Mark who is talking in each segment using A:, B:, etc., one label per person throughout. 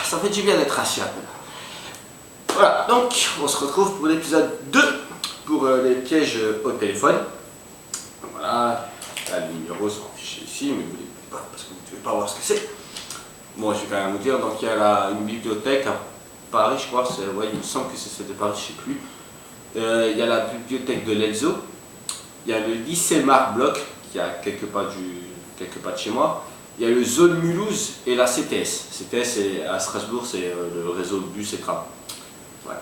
A: ça fait du bien d'être assis un peu. Voilà, donc on se retrouve pour l'épisode 2 pour les pièges au téléphone. Voilà, là, les numéros sont affichés ici, mais vous ne les voyez pas parce que vous ne pouvez pas voir ce que c'est. Bon, je vais quand même vous dire, donc il y a une bibliothèque à Paris, je crois, ouais, il me semble que c'est celle de Paris, je ne sais plus. Il y a la bibliothèque de l'Elzo, il y a le lycée Marc Bloch, qui est à quelques pas de chez moi. Il y a le Zone Mulhouse et la CTS. CTS à Strasbourg, c'est le réseau de bus et tram. Voilà.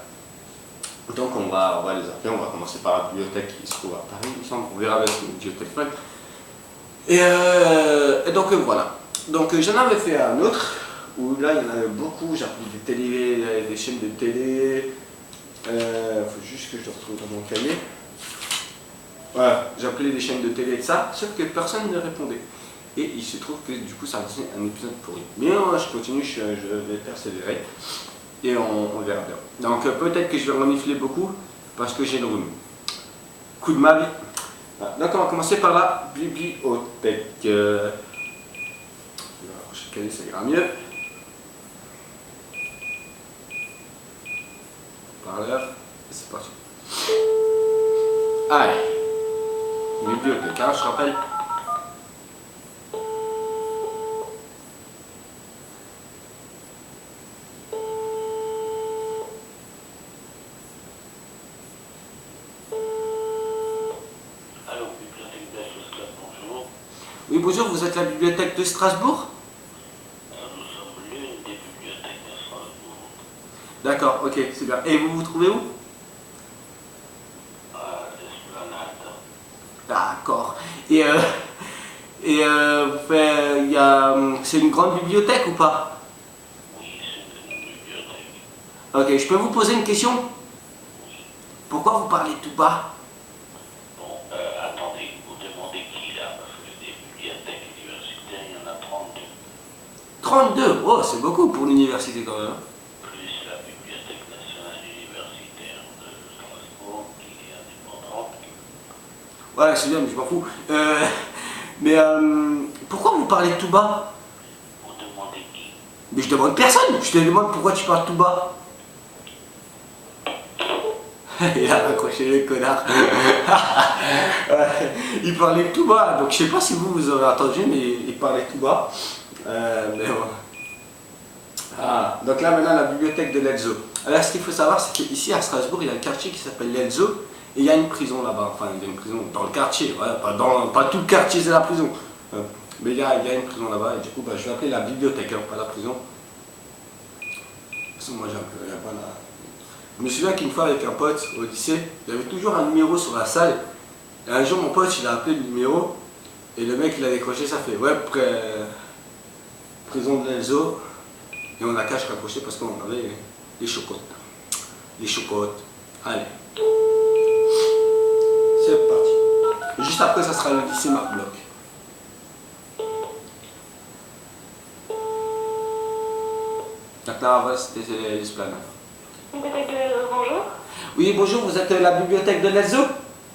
A: Donc on va les appeler, on va commencer par la bibliothèque qui se trouve à Paris, il me semble. On verra avec le téléphone. Et donc voilà. Donc j'en avais fait un autre, où là il y en avait beaucoup, j'ai appelé des chaînes de télé. Il faut juste que je le retrouve dans mon cahier. Voilà, j'ai appelé des chaînes de télé et ça, sauf que personne ne répondait. Et il se trouve que du coup ça a donné un épisode pourri. Mais je continue, je vais persévérer. Et on verra bien. Donc peut-être que je vais renifler beaucoup, parce que j'ai le rhume. Coup de ma vie. Voilà. Donc on va commencer par la bibliothèque. Je vais rapprocher le cahier, ça ira mieux. Parleur, et c'est parti. Allez. Bibliothèque, hein, je rappelle.
B: Allô, bibliothèque d'Assos, bonjour.
A: Oui, bonjour, vous êtes la bibliothèque de Strasbourg?
B: Nous sommes l'une des bibliothèques de Strasbourg.
A: D'accord, ok, c'est bien. Et vous vous trouvez où?
B: À l'Esplanade.
A: D'accord. C'est une grande bibliothèque ou pas?
B: Oui, c'est une bibliothèque.
A: Ok, je peux vous poser une question?
B: Oui.
A: Pourquoi vous parlez tout bas?
B: Bon, attendez, vous demandez qui là? Parce que des bibliothèques universitaires, il y en a 32.
A: 32? Oh, c'est beaucoup pour l'université quand même.
B: Plus la Bibliothèque nationale universitaire de Strasbourg, qui est indépendante.
A: Ouais, c'est bien, mais je m'en fous. Pourquoi vous parlez tout bas?
B: Vous demandez qui?
A: Mais je demande personne, je te demande pourquoi tu parles tout bas. Il a raccroché le connard. Ouais, il parlait tout bas, donc je sais pas si vous avez entendu, mais il parlait tout bas. Mais bon. Ah, donc là maintenant la bibliothèque de l'Elzo. Alors ce qu'il faut savoir, c'est qu'ici à Strasbourg, il y a un quartier qui s'appelle l'Elzo, et il y a une prison là-bas. Enfin, il y a une prison dans le quartier, ouais, pas tout le quartier c'est la prison. Mais il y a une prison là-bas, et du coup je vais appeler la bibliothèque, hein, pas la prison. De toute façon, moi j'ai pas la... Je me souviens qu'une fois avec un pote au lycée, il y avait toujours un numéro sur la salle. Et un jour mon pote il a appelé le numéro, et le mec il a décroché, ça fait ouais, prison de l'Elzo. Et on a qu'à se rapprocher parce qu'on avait les chocottes. Les chocottes. Allez. C'est parti. Juste après, ça sera le lycée Marc Bloch. Maintenant, avant, c'était l'esplanade.
C: Bibliothèque de l'Elzo, bonjour.
A: Oui, bonjour, vous êtes la bibliothèque de l'Elzo?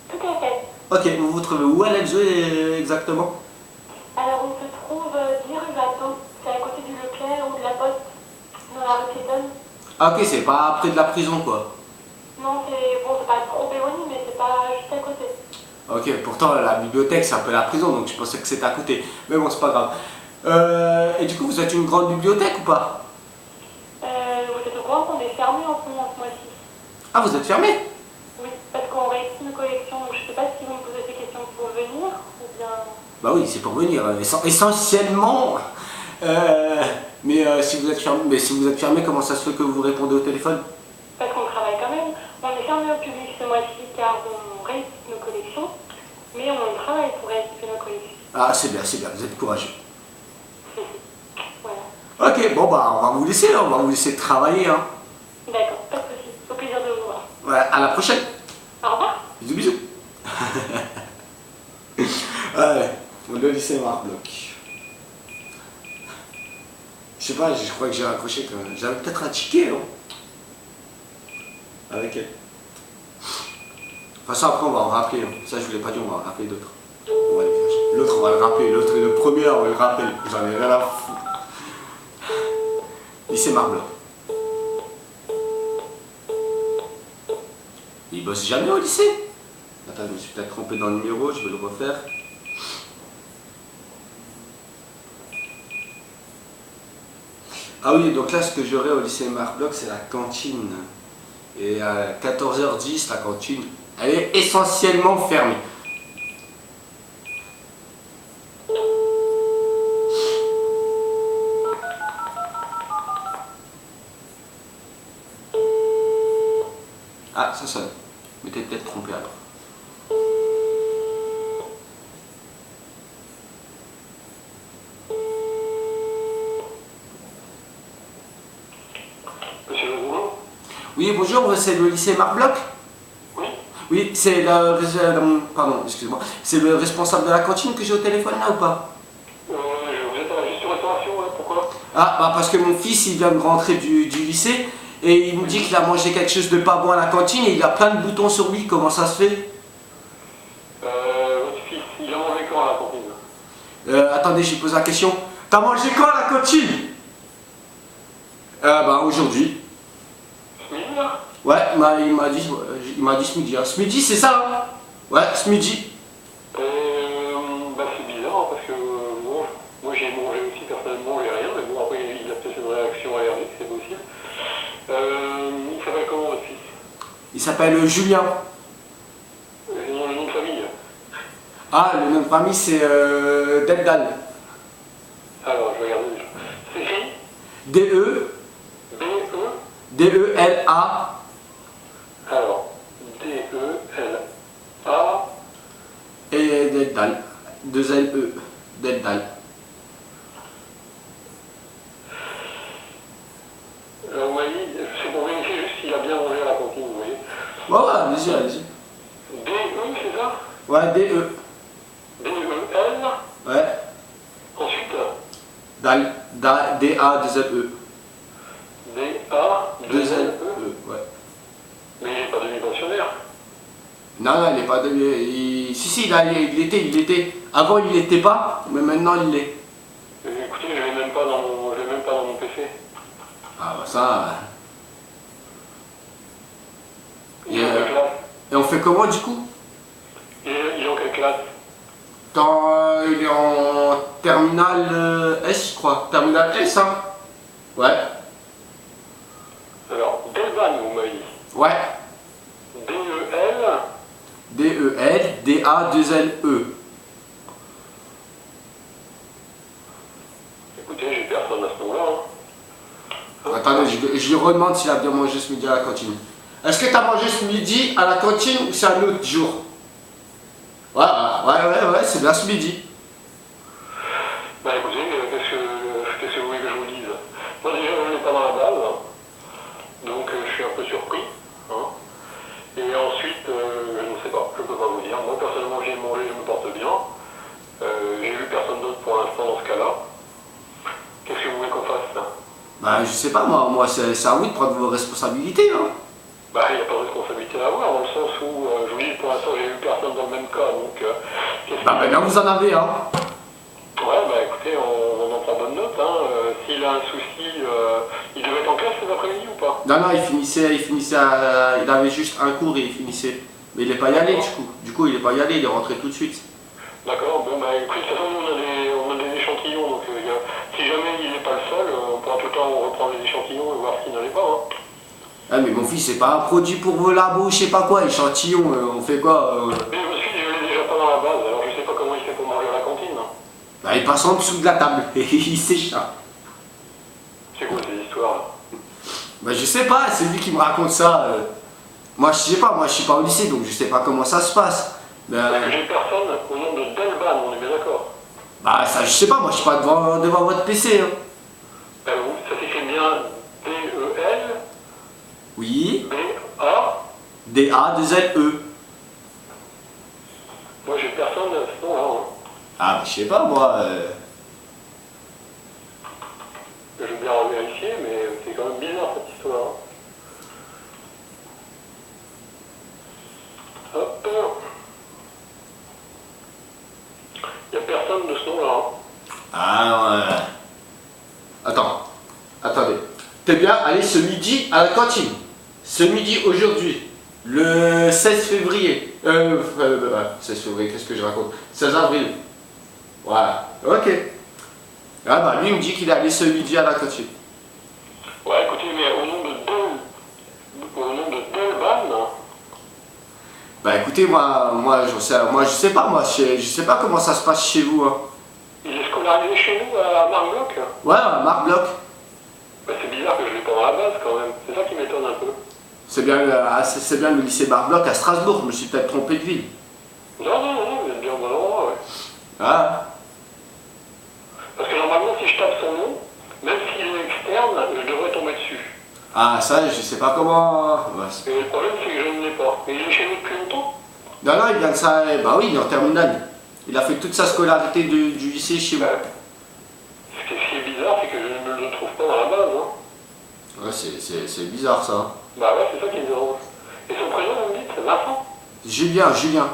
C: Tout à fait.
A: Ok, vous vous trouvez où à l'Elzo exactement?
C: Alors, on se trouve 10 rue Watteau. C'est à côté du Leclerc ou de la Poste, dans la rue piétonne.
A: Ah, ok, c'est pas près de la prison, quoi.
C: Non, c'est pas trop éloigné, mais c'est pas juste à côté.
A: Ok, pourtant la bibliothèque c'est un peu la prison, donc je pensais que c'était à côté. Mais bon, c'est pas grave. Et du coup, vous êtes une grande bibliothèque ou pas?
C: Vous êtes au courant qu'on est fermé en ce mois-ci?
A: Ah, vous êtes fermé?
C: Oui, parce qu'on réécrit nos collections, donc je sais pas si vous me posez des questions pour venir, ou bien...
A: Bah oui, c'est pour venir, essentiellement. Si vous êtes fermé, comment ça se fait que vous répondez au téléphone?
C: Parce qu'on travaille quand même. On est fermé au public ce mois-ci car on réécrit nos collections, mais on travaille pour rééquiper nos collections.
A: Ah, c'est bien, vous êtes courageux.
C: Voilà.
A: Ok, bon bah on va vous laisser travailler. Hein.
C: D'accord, pas de soucis. Au plaisir de vous voir.
A: Ouais, à la prochaine.
C: Au revoir.
A: Bisous, bisous. Ouais, le lycée Marc Bloch. Je sais pas, je crois que j'ai raccroché quand même. J'avais peut-être un ticket, non? Avec elle. Enfin, ça après on va en rappeler. Hein. Ça je vous l'ai pas dit, on va en rappeler d'autres. On va les faire. L'autre on va le rappeler. L'autre, le premier on va le rappeler. J'en ai rien à foutre. lycée Marbloch. Il bosse jamais au lycée. Attends, je me suis peut-être trompé dans le numéro, je vais le refaire. Ah oui, donc là, ce que j'aurai au lycée Marbloch, c'est la cantine. Et à 14h10, la cantine, elle est essentiellement fermée. Ah, ça sonne. Mais t'es peut-être trompé alors.
B: Monsieur Le Boulot?
A: Oui, bonjour, c'est le lycée Marbloch?
B: Oui.
A: Oui, c'est pardon, excuse-moi. C'est le responsable de la cantine que j'ai au téléphone là ou pas?
B: Vous êtes à la gestion restauration, ouais, pourquoi?
A: Ah, bah parce que mon fils, il vient de rentrer du lycée et il me dit qu'il a mangé quelque chose de pas bon à la cantine et il a plein de boutons sur lui. Comment ça se fait?
B: Votre fils, il a mangé quand à la cantine?
A: Attendez, je lui pose la question. T'as mangé quoi à la cantine? Bah aujourd'hui.
B: Ce midi, là?
A: Ouais, il m'a dit ce midi. Hein. Ce midi, c'est ça hein? Ouais, ce midi.
B: Bah c'est bizarre, hein, parce que bon, moi j'ai mangé aussi personnellement, j'ai rien, mais bon après il a peut-être une réaction allergique, c'est possible. Il s'appelle comment votre fils?
A: Il s'appelle Julien.
B: Le nom de famille?
A: Ah, le nom de famille, c'est Deldal.
B: Alors, je vais regarder déjà. C'est écrit
A: D-E,
B: B-E,
A: D-E-L-A.
B: alors, D-E-L-A,
A: Et Deldal. 2-L-E. Deldal.
B: oui, c'est pour vérifier juste s'il a bien mangé à la cantine, vous voyez.
A: Ouais, ouais, allez-y, allez-y.
B: D-E, c'est ça?
A: Ouais, D-E.
B: D-E-L,
A: Ouais.
B: ensuite,
A: Dal. D-A-2-L-E.
B: D-A,
A: 2-L-E, ouais.
B: mais il n'est pas demi-pensionnaire.
A: Non, non, il n'est pas de. Si, il était. Avant, il l'était pas, mais maintenant, il l'est.
B: Écoutez, je l'ai même pas dans mon PC.
A: Ah, bah ça.
B: Il est en quelle classe?
A: Et on fait comment du coup?
B: Il est en quelle classe?
A: Il est en terminale S, je crois. Terminale S, hein? Ouais.
B: Alors, Delvan, vous m'avez dit.
A: Ouais.
B: D-E-L,
A: D-E-L, D-A-2-L-E.
B: écoutez, j'ai personne à ce nom-là. Hein.
A: Attendez, je lui redemande s'il a bien mangé ce midi à la cantine. Est-ce que tu as mangé ce midi à la cantine ou c'est un autre jour? Ouais, c'est bien ce midi.
B: Bah écoutez, qu'est-ce que vous voulez que je vous dise? Moi déjà, je n'ai pas dans la base, hein. Donc je suis un peu surpris. Hein. Et ensuite, je ne sais pas, je ne peux pas vous dire. Moi personnellement, j'ai mangé, je me porte bien. J'ai vu personne d'autre pour l'instant dans ce cas-là. Qu'est-ce que vous voulez qu'on fasse là?
A: Bah, je sais pas, moi c'est à vous de prendre vos responsabilités. Hein.
B: Bah, il n'y a pas de responsabilité à avoir, dans le sens où, je vous dis, pour l'instant, j'ai vu personne dans le même cas, donc...
A: Bah, maintenant vous en avez, hein.
B: Ouais, bah écoutez, on en prend bonne note, hein. S'il a un souci, il devait être en classe cet après-midi ou pas?
A: Non, il finissait il avait juste un cours et il finissait. Mais il n'est pas y allé, du coup. Du coup, il n'est pas y allé, il est rentré tout de suite.
B: D'accord, bon, bah écoutez, de toute façon, on a des échantillons, donc si jamais il n'est pas le seul, on pourra tout le temps reprendre les échantillons et voir ce qui n'allait pas, hein.
A: Ah, mais mon fils, c'est pas un produit pour vos labos, je sais pas quoi, échantillon, on fait quoi
B: Mais votre fils, je l'ai déjà pas dans la base, alors je sais pas comment il fait pour manger à la cantine.
A: Bah, il passe en dessous de la table et il s'échappe.
B: C'est quoi ces histoires là?
A: Bah, je sais pas, c'est lui qui me raconte ça. Moi, je sais pas, moi, je suis pas au lycée, donc je sais pas comment ça se passe.
B: Parce que j'ai personne au nom de Delban, on est bien d'accord?
A: Bah, ça, je sais pas, moi, je suis pas devant votre PC. Hein.
B: Ben, ça s'écrit bien D-E-L,
A: Oui.
B: B-A.
A: D-A-2-L-E.
B: Moi j'ai personne à ce nom-là. Hein.
A: Ah, bah, je sais pas, moi.
B: Je veux bien revérifier, mais c'est quand même bizarre cette histoire. Hein. Hop. Il n'y a personne de ce nom-là. Hein.
A: Ah, ouais. Attendez. t'es bien allé ce midi à la cantine. Ce midi, aujourd'hui, le 16 février. 16 février, qu'est-ce que je raconte? 16 avril. Voilà, ok. Ah bah lui il me dit qu'il est allé ce midi à la cantine.
B: Ouais, écoutez, mais au nom de Delban,
A: Bah écoutez, moi je sais pas, je sais pas comment ça se passe chez vous. Hein.
B: il est scolarisé chez nous à Marc-Bloch.
A: Ouais, Marc Bloch.
B: Bah, c'est bizarre que je l'ai pas dans la base quand même. C'est ça qui m'étonne un peu.
A: C'est bien le lycée Marc Bloch à Strasbourg, je me suis peut-être trompé de ville.
B: Non, vous êtes bien au bon endroit, ouais.
A: Ah.
B: Parce que normalement, si je tape son nom, même s'il est externe, je devrais tomber dessus.
A: Ah ça, je sais pas comment. Bah,
B: Et le problème, c'est que je ne l'ai pas. Mais il est chez nous depuis longtemps.
A: non, il vient de ça. Bah oui, il est en terminale. Il a fait toute sa scolarité du lycée chez vous.
B: Ce qui est bizarre, c'est que je ne le trouve pas dans la base. Hein.
A: Ouais, c'est bizarre ça.
B: Bah ouais, c'est ça qui me dérange. Et son prénom, vous me dites, c'est Vincent?
A: Julien.
B: Julien.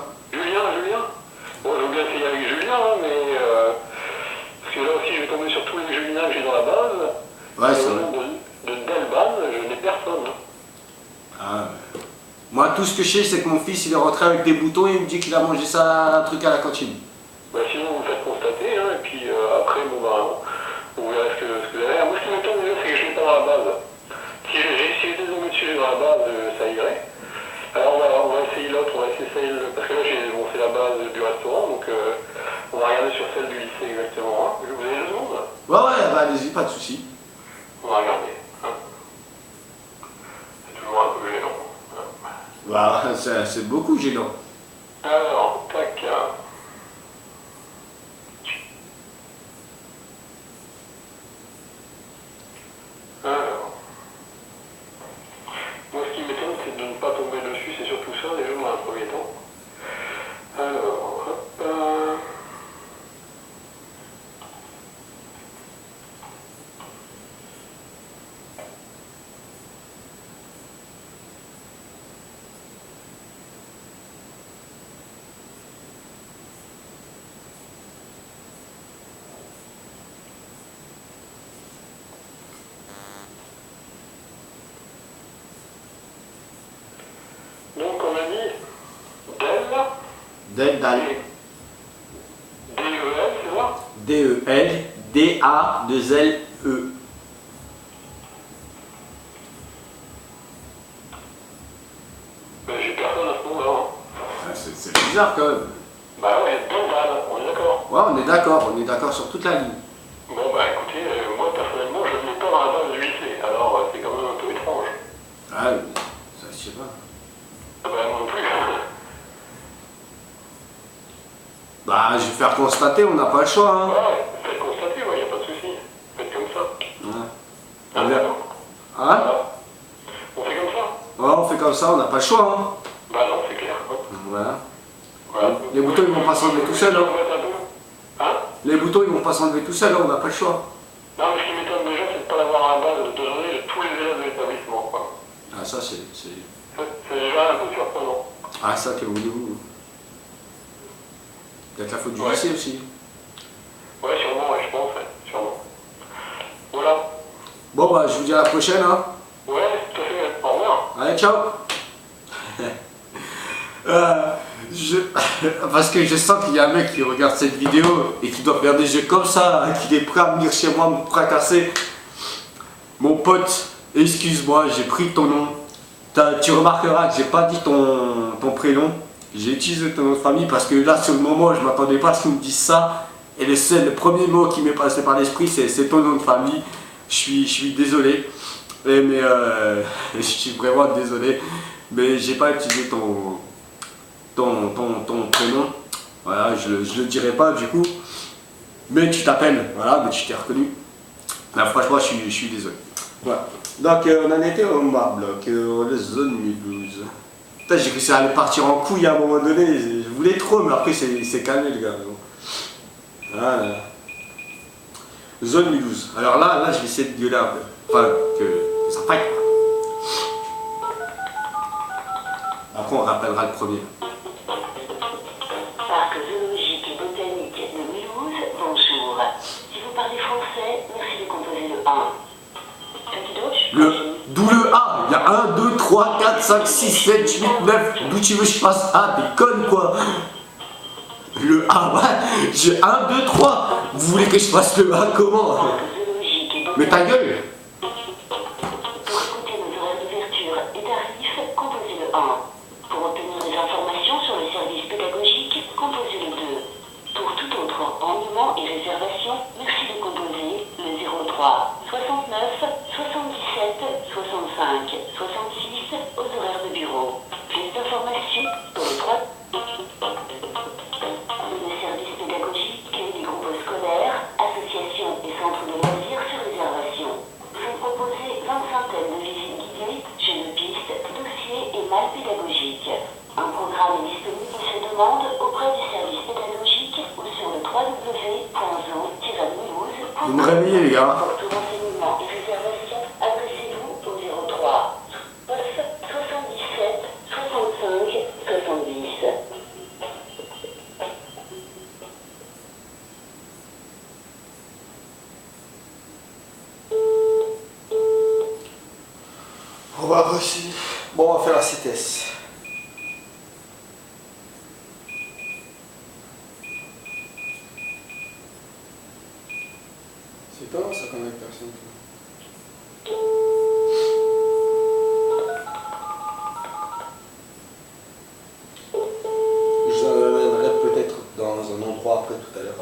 B: Bon, je veux bien essayer avec Julien, hein, mais... parce que là aussi, je vais tomber sur tous les Juliens que j'ai dans la base.
A: Ouais,
B: et
A: c'est
B: au
A: vrai.
B: nom de Delban, je n'ai personne. Hein.
A: Ah, moi, tout ce que je sais, c'est que mon fils, il est rentré avec des boutons et il me dit qu'il a mangé ça, un truc à la cantine.
B: Bah, sinon, vous me faites constater, hein, et puis après, bon, bah, vous verrez ce que vous avez. Moi, ce qui m'étonne déjà, c'est que je ne l'ai pas dans la base. Si j'étais tombé dessus dans la base, ça irait. Alors, on va essayer l'autre, on va essayer celle. Parce que là, bon, c'est la base du restaurant, donc on va regarder sur celle du lycée exactement. Hein. Vous avez 2 secondes?
A: Ouais, bah allez-y, pas de soucis.
B: On va regarder. Hein. C'est toujours un peu gênant. Hein.
A: Bah, c'est beaucoup gênant.
B: Alors, tac. Alors. Moi, ce qui m'étonne, c'est de ne pas tomber dessus, c'est surtout ça, déjà, dans un premier temps. Alors, hop. Donc, on a dit
A: Dal.
B: D-E-L, c'est ça?
A: D-E-L, D-A-2-L-E.
B: Ben, j'ai personne à ce moment-là. Hein.
A: Ah, c'est bizarre quand même.
B: Bah ouais, Delban, on est d'accord.
A: Ouais, on est d'accord sur toute la ligne.
B: Bon, bah écoutez, moi, personnellement, je ne l'ai pas dans la base du lycée, alors c'est quand même un peu étrange.
A: Ah, ça, je sais pas.
B: Ah bah, moi non plus.
A: Bah, je vais faire constater, on n'a pas le choix. Hein.
B: Ouais, faites constater, ouais, y a pas de souci. Faites comme ça.
A: Ouais.
B: Ah,
A: On verra.
B: d'accord.
A: Hein?
B: On fait comme ça?
A: Ouais, on fait comme ça, on n'a pas le choix. Hein.
B: Bah non, c'est clair.
A: Voilà.
B: Voilà.
A: Les boutons, ils vont pas s'enlever tout seuls. Hein.
B: Hein?
A: Les boutons, ils vont pas s'enlever tout seuls, hein, on n'a pas le choix.
B: Non, mais ce qui m'étonne déjà, c'est de ne pas l'avoir à la base de données de tous les élèves de l'établissement, quoi.
A: Ah, ça, c'est...
B: C'est déjà un peu surprenant.
A: Ah, ça, que voulez-vous? Peut-être la faute du
B: Ouais.
A: lycée aussi.
B: Ouais, sûrement, ouais, je pense, ouais, sûrement. Voilà.
A: Bon, bah, je vous dis à la prochaine. Hein.
B: Ouais, tout à fait. Au revoir.
A: Allez, ciao. Parce que je sens qu'il y a un mec qui regarde cette vidéo et qui doit faire des jeux comme ça, qu'il est prêt à venir chez moi me fracasser. Mon pote, excuse-moi, j'ai pris ton nom. Tu remarqueras que j'ai pas dit ton prénom. J'ai utilisé ton nom de famille parce que là, sur le moment, je m'attendais pas à ce qu'on me dise ça. Et le premier mot qui m'est passé par l'esprit, c'est ton nom de famille. Je suis désolé. Mais je suis vraiment désolé. Mais j'ai pas utilisé ton prénom. Voilà, je le dirai pas du coup. Mais tu t'appelles, voilà, mais tu t'es reconnu. Là, franchement, je suis désolé. Voilà. Donc, on en était au Marc-Bloch, la zone Mulhouse. Putain, j'ai cru que ça allait partir en couille à un moment donné. Je voulais trop, mais après, c'est calmé, le gars. Voilà. Zone Mulhouse. Alors là, je vais essayer de gueuler un peu. Enfin, que ça faille. Après, on rappellera le premier.
D: Parc zoologique et botanique de Mulhouse, bonjour. Si vous parlez français, merci de composer le 1. Petit doche.
A: D'où le A. Il y a 1, 2, 3, 4, 5, 6, 7, 8, 9. D'où tu veux que je fasse A? T'es conne quoi. Le A, ouais. J'ai 1, 2, 3. Vous voulez que je fasse le A comment? Mais ta gueule.
D: Pour écouter nos horaires d'ouverture et tarifs, composez le 1. Pour obtenir des informations sur le service pédagogique, composez le 2. Pour tout autre renseignement et réservation, merci de composer le 03 69 77 65 66 aux horaires de bureau. Plus d'informations sur le 3. Le service pédagogique, des groupes scolaires, associations et centres de loisirs sur réservation. Vous proposez 25 de visites guidées, jeux de piste, dossiers et mal pédagogiques. Un programme est disponible sur demande auprès du service pédagogique ou sur le www.zo-mulhouse.fr.
A: Vous me réveillez les gars.
D: Pour tout renseignement et réservation, adressez-vous au 03 77 65 70.
A: On va aussi. Bon, on va faire la CTS. C'est étonnant ça qu'on a personne. Je vous amènerai peut-être dans un endroit après tout à l'heure.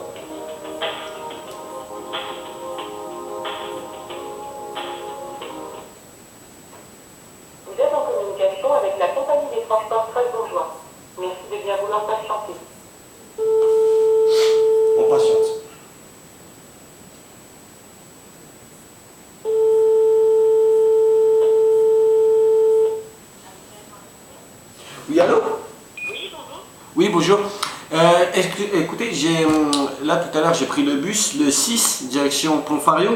C: Vous êtes en communication avec la compagnie des transports Strasbourgeois. Merci de bien vouloir patienter.
A: On patiente. Oui, allô?
C: Oui, bonjour.
A: Oui, bonjour. Écoutez, là tout à l'heure j'ai pris le bus, le 6, direction Pont-Fario,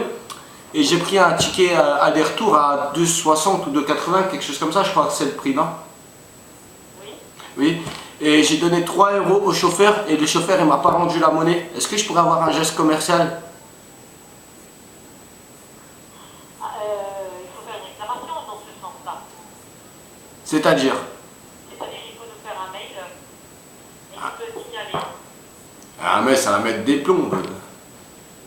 A: et j'ai pris un ticket aller-retour à 2,60 ou 2,80, quelque chose comme ça, je crois que c'est le prix, non?
C: Oui.
A: Oui. Et j'ai donné 3 € au chauffeur, et le chauffeur il m'a pas rendu la monnaie. Est-ce que je pourrais avoir un geste commercial?
C: Il faut faire une réclamation dans ce sens-là.
A: C'est-à-dire?
C: C'est-à-dire qu'il faut nous faire un mail et tu peux signaler.
A: Ah mais ça va mettre des plombs.
C: Ben,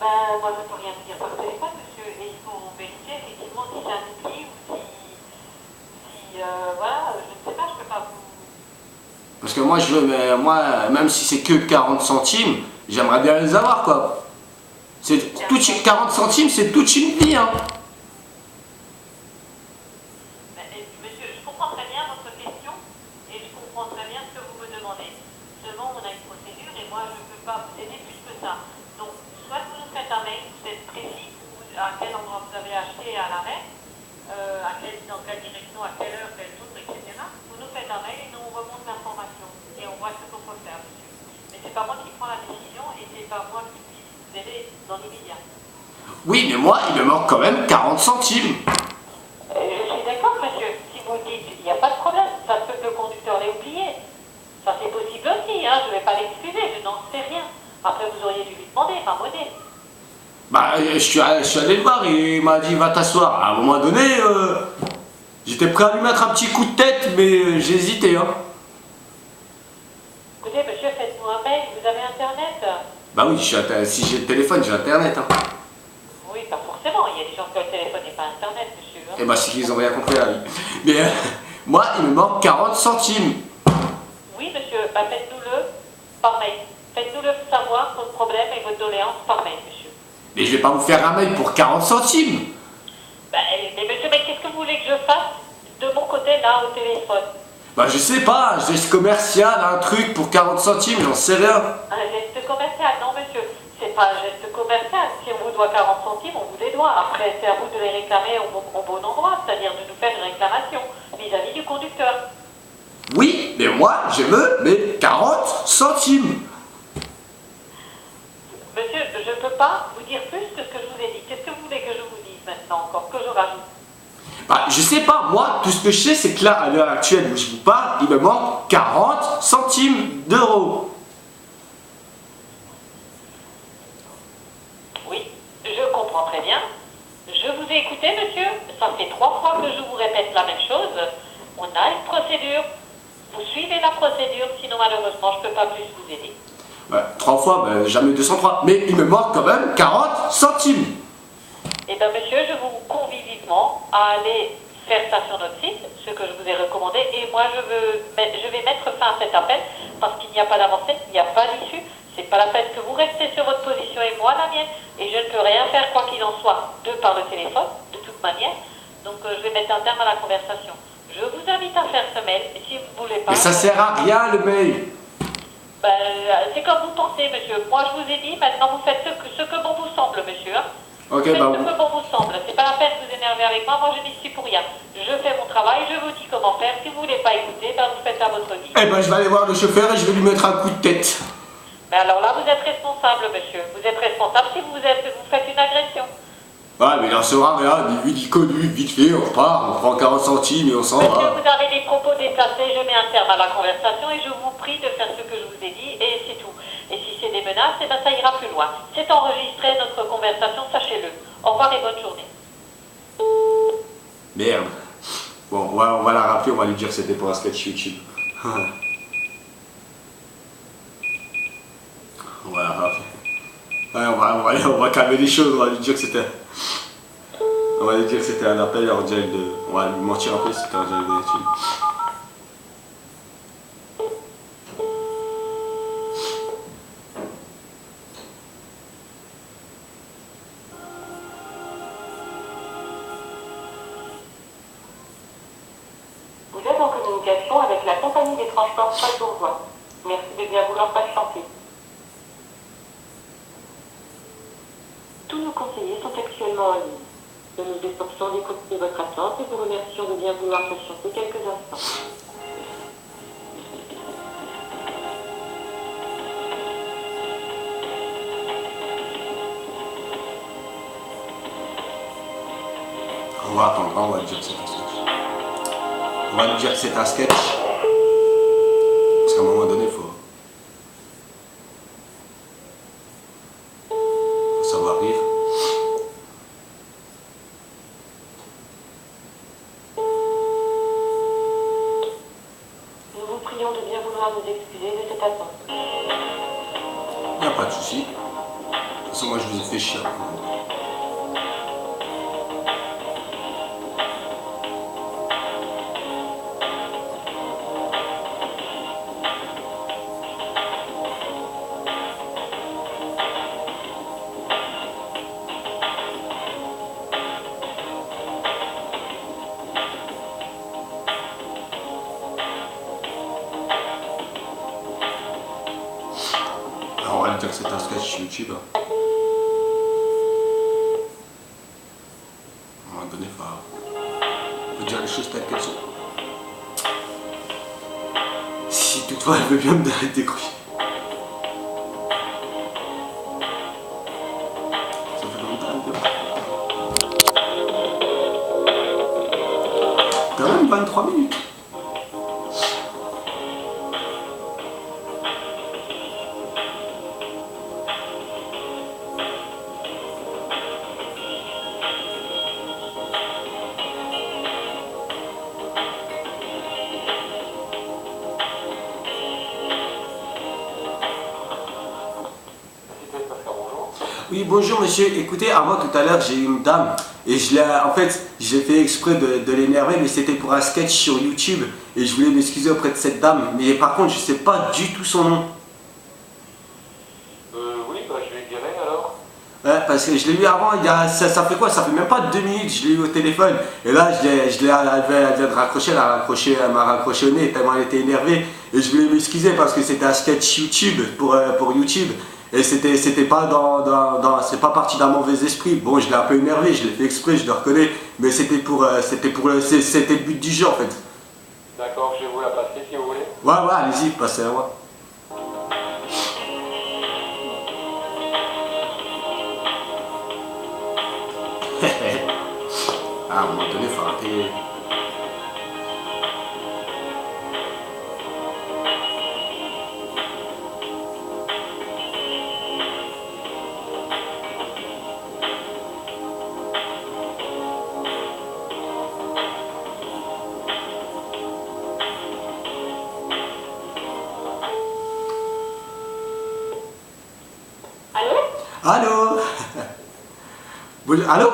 C: moi je ne peux rien vous dire par téléphone, monsieur, et il faut vérifier effectivement si c'est un oubli ou si voilà, je ne sais pas, je ne peux pas vous...
A: Parce que moi, je veux, mais moi, même si c'est que 40 centimes, j'aimerais bien les avoir, quoi. C'est tout, 40 centimes, c'est toute une vie, hein.
C: Ben, monsieur, je comprends très bien votre question et je comprends très bien ce que vous me demandez. Seulement, on a une procédure et moi, je ne peux pas vous aider plus que ça. Donc, soit vous nous faites un mail, vous êtes précis, à quel endroit vous avez acheté à l'arrêt, dans quelle direction, à quelle heure, quel jour, etc. Vous nous faites un mail et nous on remonte l'information et on voit ce qu'on peut faire, monsieur. Mais c'est pas moi qui prends la décision et c'est pas moi qui puisse vous aider dans l'immédiat.
A: Oui, mais moi, il me manque quand même 40 centimes.
C: Je suis d'accord, monsieur. Si vous dites, il n'y a pas de problème. Ça se peut que le conducteur l'ait oublié. Ça c'est possible aussi, hein. Je ne vais pas l'excuser, je n'en sais rien. Après, vous auriez dû lui demander, ma monnaie.
A: Bah, je suis allé le voir, il m'a dit va t'asseoir. À un moment donné, j'étais prêt à lui mettre un petit coup de tête, mais j'ai hésité, hein.
C: Écoutez, monsieur, faites-nous un mail. Vous avez Internet?
A: Bah oui, si j'ai le téléphone, j'ai Internet, hein.
C: Oui, pas forcément. Il y a des gens qui ont le téléphone et pas Internet, monsieur. Hein.
A: Eh bah, c'est qu'ils ont rien compris à la vie. Mais moi, il me manque 40 centimes.
C: Oui, monsieur, bah, faites-nous-le par mail. Faites-nous-le savoir, votre problème et votre doléance par mail, monsieur.
A: Mais je vais pas vous faire un mail pour 40 centimes.
C: Bah, mais monsieur, mais qu'est-ce que vous voulez que je fasse de mon côté, là, au téléphone?
A: Bah, je sais pas, un geste commercial, un truc pour 40 centimes, j'en sais rien.
C: Un geste commercial? Non, monsieur, c'est pas un geste commercial. Si on vous doit 40 centimes, on vous les doit. Après, c'est à vous de les réclamer au bon endroit, c'est-à-dire de nous faire une réclamation vis-à-vis du conducteur.
A: Oui, mais moi, je veux mes 40 centimes.
C: Monsieur, je ne peux pas vous dire plus que ce que je vous ai dit. Qu'est-ce que vous voulez que je vous dise maintenant encore, que je rajoute?
A: Bah, je sais pas, moi, tout ce que je sais, c'est que là, à l'heure actuelle où je vous parle, il me manque 40 centimes d'euros.
C: Oui, je comprends très bien. Je vous ai écouté, monsieur. Ça fait 3 fois que je vous répète la même chose. On a une procédure. Vous suivez la procédure, sinon malheureusement, je ne peux pas plus vous aider.
A: Ouais, 3 fois, ben, jamais 203. Mais il me manque quand même 40 centimes.
C: Eh bien, monsieur, je vous convie vivement à aller faire ça sur notre site, ce que je vous ai recommandé. Et moi, je vais mettre fin à cet appel parce qu'il n'y a pas d'avancée, il n'y a pas d'issue. C'est pas la peine que vous restez sur votre position et moi la mienne. Et je ne peux rien faire, quoi qu'il en soit, par le téléphone, de toute manière. Donc, je vais mettre un terme à la conversation. Je vous invite à faire ce mail. Et si vous ne voulez pas...
A: Mais ça sert à rien le mail.
C: Ben, c'est comme vous pensez, monsieur. Moi, je vous ai dit, maintenant, vous faites ce que bon vous semble, monsieur. Hein.
A: Ok,
C: Faites
A: bah.
C: ce que bon vous semble. C'est pas la peine de vous énerver avec moi. Moi, je n'y suis pour rien. Je fais mon travail, je vous dis comment faire. Si vous voulez pas écouter, ben, vous faites à votre guise.
A: Eh ben, je vais aller voir le chauffeur et je vais lui mettre un coup de tête.
C: Mais alors là, vous êtes responsable, monsieur. Vous êtes responsable si vous faites une agression.
A: Ouais, mais il en saura rien. Ni vu, ni connu. Vite fait, on repart, on prend 40 centimes et on s'en
C: Monsieur,
A: va.
C: vous avez des propos déplacés. Je mets un terme à la conversation et je vous prie de faire ce que je vous ai dit et c'est tout. Et si c'est des menaces, eh ben, ça ira plus loin. C'est enregistré notre conversation, sachez-le. Au revoir et bonne journée.
A: Merde. Bon, on va la rappeler, on va lui dire que c'était pour un sketch YouTube. On va la rappeler. Ouais, on va calmer les choses, on va lui dire que c'était... On va lui dire que c'était un appel en direct de... On va lui mentir un peu, c'était un direct de YouTube.
D: Vous êtes en communication avec la compagnie des transports Strasbourgeois. Merci de bien vouloir patienter. Tous nos conseillers sont actuellement en ligne. Nous nous efforçons d'écouter votre attente et vous remercions de bien vouloir patienter quelques instants.
A: On va attendre, on va lui dire que c'est un sketch. On va lui dire que c'est un sketch. Parce qu'à un moment donné, il faut savoir rire.
D: Nous vous prions de bien vouloir nous excuser de cette attente.
A: Il n'y a pas de souci. De toute façon, moi je vous ai fait chier. Alors, on va lui dire que c'est un sketch sur YouTube. À un moment donné, il faut dire les choses telles qu'elles sont. Si toutefois elle veut bien me décrocher. Ça fait longtemps. Quand même 23 minutes. Oui, bonjour monsieur. Écoutez, avant tout à l'heure, j'ai eu une dame et j'ai fait exprès de l'énerver, mais c'était pour un sketch sur YouTube et je voulais m'excuser auprès de cette dame. Mais par contre, je sais pas du tout son nom.
B: Oui, bah, je lui dirai alors.
A: Ouais, parce que je l'ai eu avant, ça fait quoi? Ça fait même pas 2 minutes, je l'ai eu au téléphone. Et là, elle vient de raccrocher, elle m'a raccroché au nez tellement elle était énervée. Et je voulais m'excuser parce que c'était un sketch YouTube pour YouTube. Et c'était pas c'est pas parti d'un mauvais esprit. Bon, je l'ai un peu énervé, je l'ai fait exprès, je le reconnais. Mais c'était le but du jeu en fait.
B: D'accord, je vais vous la passer si vous voulez.
A: Ouais, allez-y, passez à moi. À un moment donné, il faut arrêter. Allô? Allô?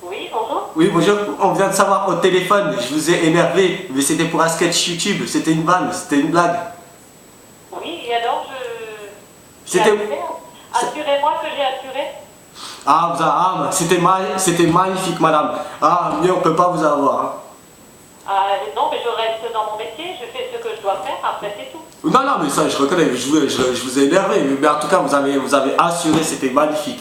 C: Oui, bonjour.
A: Oui, bonjour. On vient de savoir au téléphone, je vous ai énervé, mais c'était pour un sketch YouTube, c'était une vanne, c'était une blague.
C: Oui, et alors j'ai
A: C'était...
C: assuré. Assurez-moi que j'ai assuré.
A: C'était magnifique, madame. Ah, mieux on peut pas vous avoir. Hein.
C: Non, mais je reste dans mon métier, je fais ce que je dois faire, après c'est tout.
A: Non, non, mais ça, je reconnais, je vous ai énervé, mais en tout cas, vous avez assuré, c'était magnifique.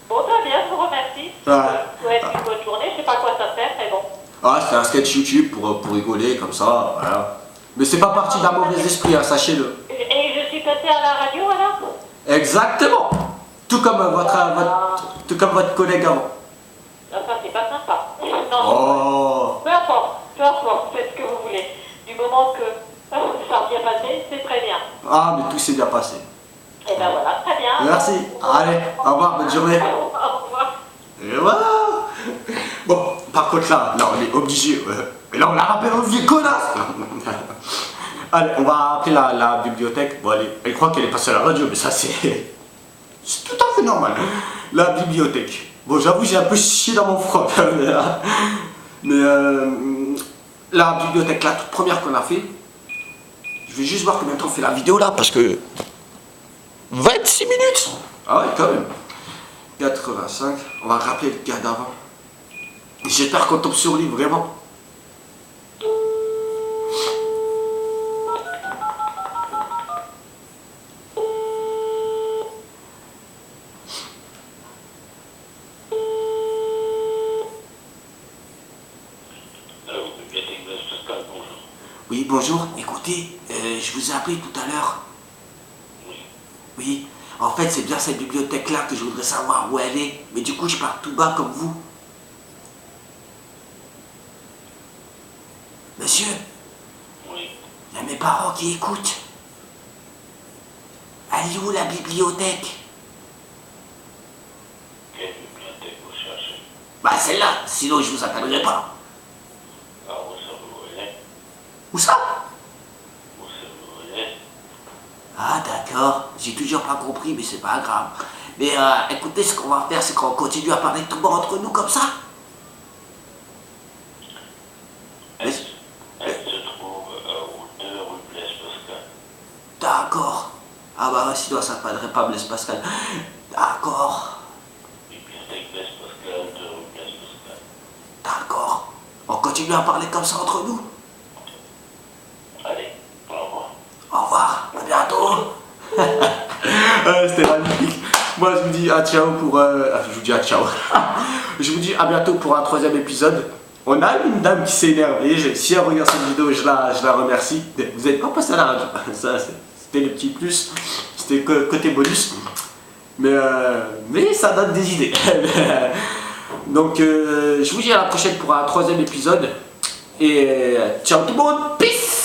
C: Bon, très bien, je vous remercie.
A: Ouais.
C: Je vous souhaite une bonne journée, je sais pas quoi ça sert, mais bon.
A: Ah, c'était un sketch YouTube pour rigoler, comme ça, voilà. Mais c'est pas parti d'un mauvais esprit, hein, sachez-le.
C: Et je suis passée à la radio alors?
A: Exactement. Tout comme votre collègue avant.
C: Enfin, c'est pas sympa. Non,
A: Oh.
C: peu importe, faites ce que vous voulez. Du moment que ça a bien passé, c'est très bien.
A: Ah, mais tout s'est bien passé.
C: Et ben voilà, très bien.
A: Merci. Allez, au revoir, bonne journée.
C: Au revoir.
A: Et voilà. Bon, par contre là on est obligé. Et là on l'a rappelé au vieux connasse. Allez, on va appeler la bibliothèque. Bon allez, elle croit qu'elle est passée à la radio, mais ça c'est tout à fait normal. La bibliothèque. Bon, j'avoue, j'ai un peu chié dans mon froc. Mais la bibliothèque, la toute première qu'on a fait, je vais juste voir combien de temps on fait la vidéo là, parce que 26 minutes. Ah ouais, quand même. 85, on va rappeler le gars d'avant. J'espère qu'on tombe sur lui, vraiment. Oui, bonjour. Écoutez, je vous ai appelé tout à l'heure. Oui. En fait, c'est bien cette bibliothèque-là que je voudrais savoir où elle est. Mais du coup, je pars tout bas comme vous. Monsieur?
B: Oui.
A: Il y a mes parents qui écoutent. Elle est où la bibliothèque?
B: Quelle bibliothèque vous cherchez?
A: Bah celle-là, sinon je vous appellerai pas.
B: Ah, où ça vous voulez?
A: Où ça?
B: Où ça vous voulez?
A: Ah d'accord, j'ai toujours pas compris, mais c'est pas grave. Mais écoutez, ce qu'on va faire, c'est qu'on continue à parler tout bas entre nous comme ça.
B: Elle se trouve aux 2 rue Blaise Pascal.
A: D'accord. Ah bah sinon ça ne parlerait pas Blaise Pascal. D'accord.
B: Bibliothèque Blaise Pascal, 2 rue Blaise Pascal.
A: D'accord. On continue à parler comme ça entre nous.
B: Allez, au revoir.
A: Au revoir, à bientôt. C'était magnifique. Moi je vous dis à ciao pour... je vous dis à ciao. Je vous dis à bientôt pour un 3e épisode. On a une dame qui s'énerve et si elle regarde cette vidéo, je la remercie. Vous n'êtes pas passé à la radio. Ça, c'était le petit plus. C'était côté bonus. Mais ça donne des idées. Donc je vous dis à la prochaine pour un 3e épisode. Et ciao tout le monde. Peace.